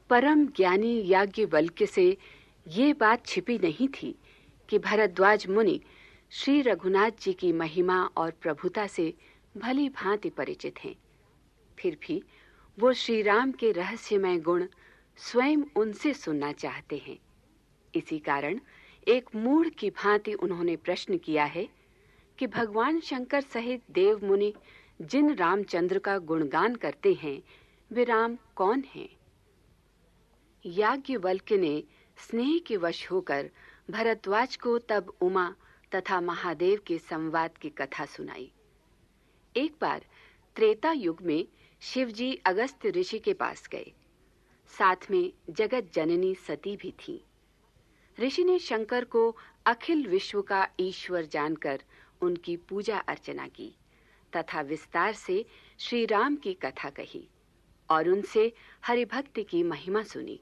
परम ज्ञानी याज्ञवल्क्य से ये बात छिपी नहीं थी कि भरद्वाज मुनि श्री रघुनाथ जी की महिमा और प्रभुता से भली भांति परिचित हैं। फिर भी वो श्री राम के रहस्यमय गुण स्वयं उनसे सुनना चाहते हैं। इसी कारण एक मूढ़ की भांति उन्होंने प्रश्न किया है कि भगवान शंकर सहित देव मुनि जिन रामचंद्र का गुणगान करते हैं वे राम कौन हैं? याज्ञवल्क्य ने स्नेह के वश होकर भरद्वाज को तब उमा तथा महादेव के संवाद की कथा सुनाई। एक बार त्रेता युग में शिवजी अगस्त्य ऋषि के पास गए। साथ में जगत जननी सती भी थी। ऋषि ने शंकर को अखिल विश्व का ईश्वर जानकर उनकी पूजा अर्चना की तथा विस्तार से श्री राम की कथा कही और उनसे हरिभक्ति की महिमा सुनी।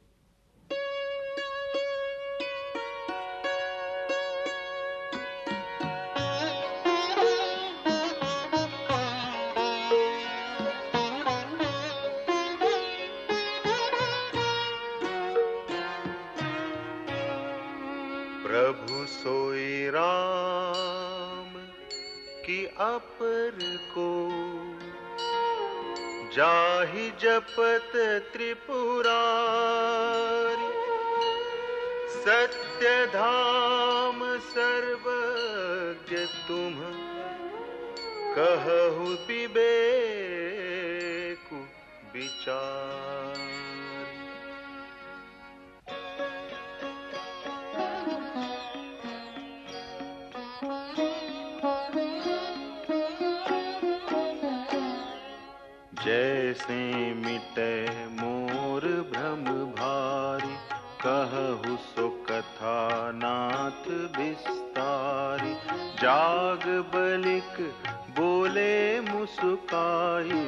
प्रभु सोई राम की अपर को जाहि जपत त्रिपुरारी, सत्य धाम सर्वज्ञ तुम कहु विवेकु विचार। जैसे मिटे मोर भ्रम भारी, कहु सो कथा नाथ विस्तारी। जाग बलिक बोले मुस्काई,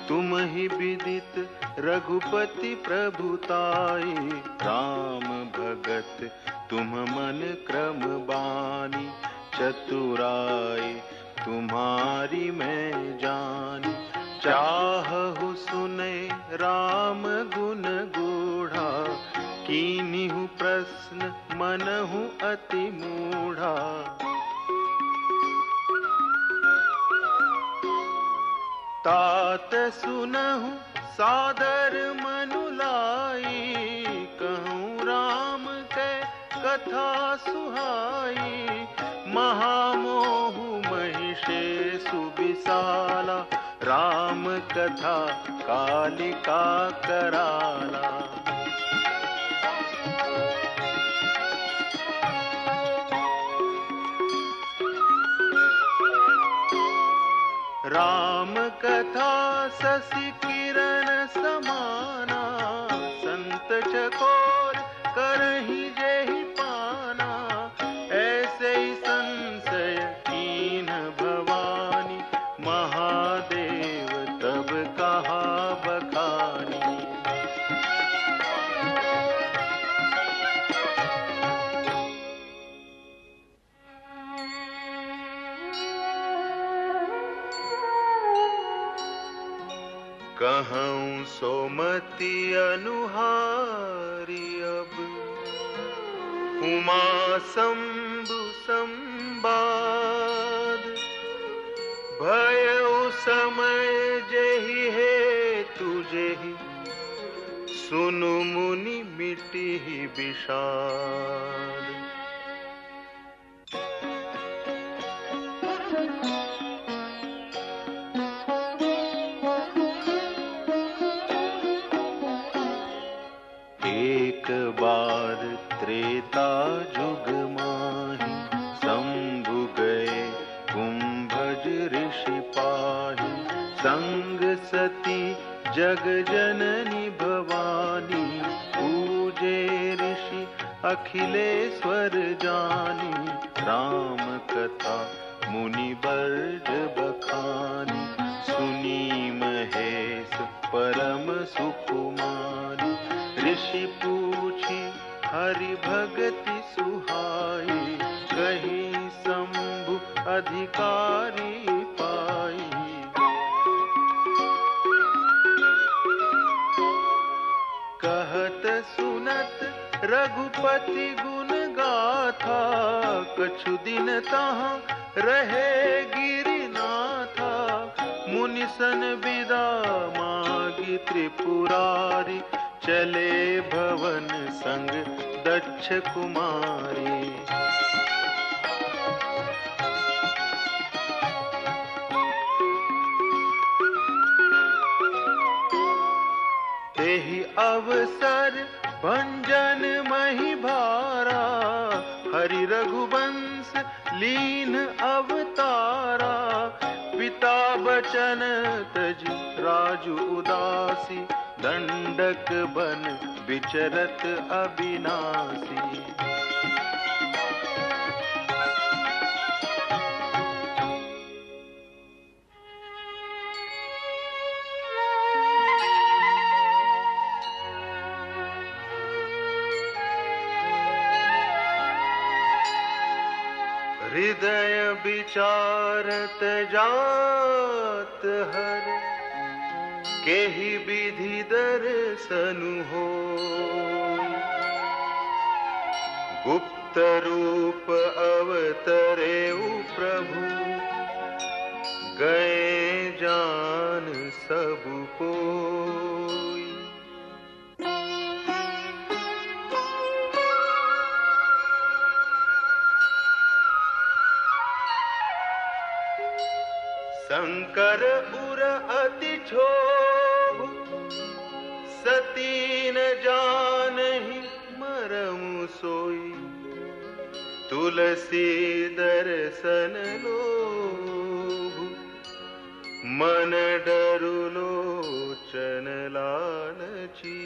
तुम ही विदित रघुपति प्रभुताई। राम भगत तुम मन क्रम बानी, चतुराई तुम्हारी मैं जानी। चाहु सुने राम गुण गूढ़ा, कीन्हु प्रश्न मनहु अति मूढ़ा। तात सुनहु सादर मनु लाई, कहूँ राम के कथा सुहाई। महामोह महिषे सुविशाला, राम कथा कालिका कराला। राम कथा शशि किरण समाना, संत चकोर करहि जेहि पाना। ऐसे ही संशय कीन भवानी, महादेव तब कहा बखानी। कहूँ सोमति अनुहारी, अब उमा शंभु संवाद। भयउ समय जेहि हेतु जेहि, सुनु मुनि मिटिहि विषाद। एक बार त्रेता जुग माहि, शंभु गए कुंभज ऋषि ऋषि पाहि संग सती जग जननी भवानी पूजे ऋषि अखिलेश्वर जानी राम कथा मुनि बर्ज बखानी सुनी महेश परम सुकुमारी ऋषि पूछी हरि भगति सुहाई कहीं शंभु अधिकारी पाई कहत सुनत रघुपति गुण गाथा कछु दिन तहाँ रहे गिरिनाथा मुनिसन विदा मागी त्रिपुरारी चले भवन संग दक्ष कुमारी तेहि अवसर भंजन मही भारा हरि रघुवंश लीन अवतारा पिता बचन तजि राजु उदासी दंडक बन विचरत अविनाशी हृदय विचारत जात हर केहि विधि दर्शनु हो गुप्त रूप अवतरेउ प्रभु गए जान सब कोई शंकर उर अति क्षोभ सती न जानहि मरमु सोई तुलसी दर्शन लोभ मन डरु लोचन लालची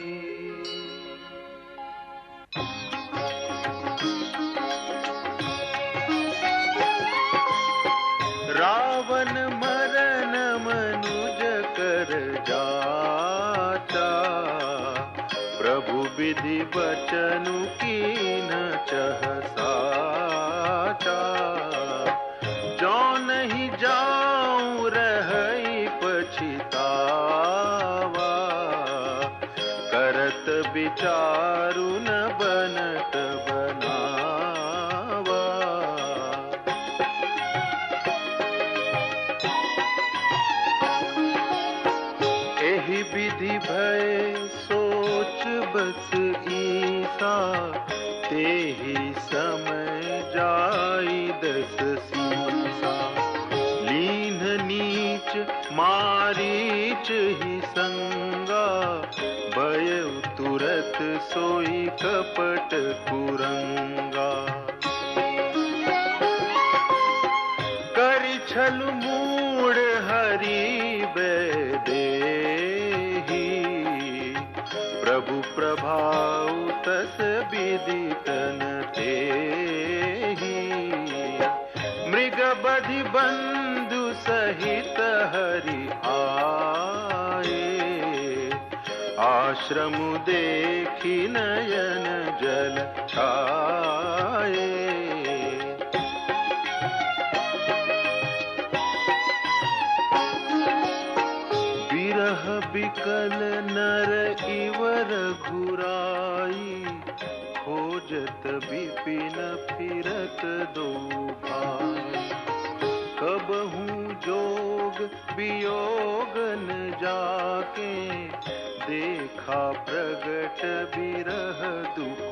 रावण मरण मनुज कर जाता प्रभु विधि बचनु कीन चह साचा जो नहीं जाऊं रही पछितावा करत विचारु न बनत बनावा एहि विधि भय सोच बस ईसा तेहि समय जाई दस सीसा लीन नीच मारीच ही संगा भय तुरत सोई कपट कुरंगा करि छल मूढ़ हरि बेदेही प्रभु प्रभाव तस विदितन तेहि मृग बधि बंधु सहित हरि आए आश्रम देखी नयन जल छाए विरह बिकल नर इवर घुराई खोजत विपिन फिरत दो भाई कबहू जोग वियोग न जाके देखा प्रगट विरह दुख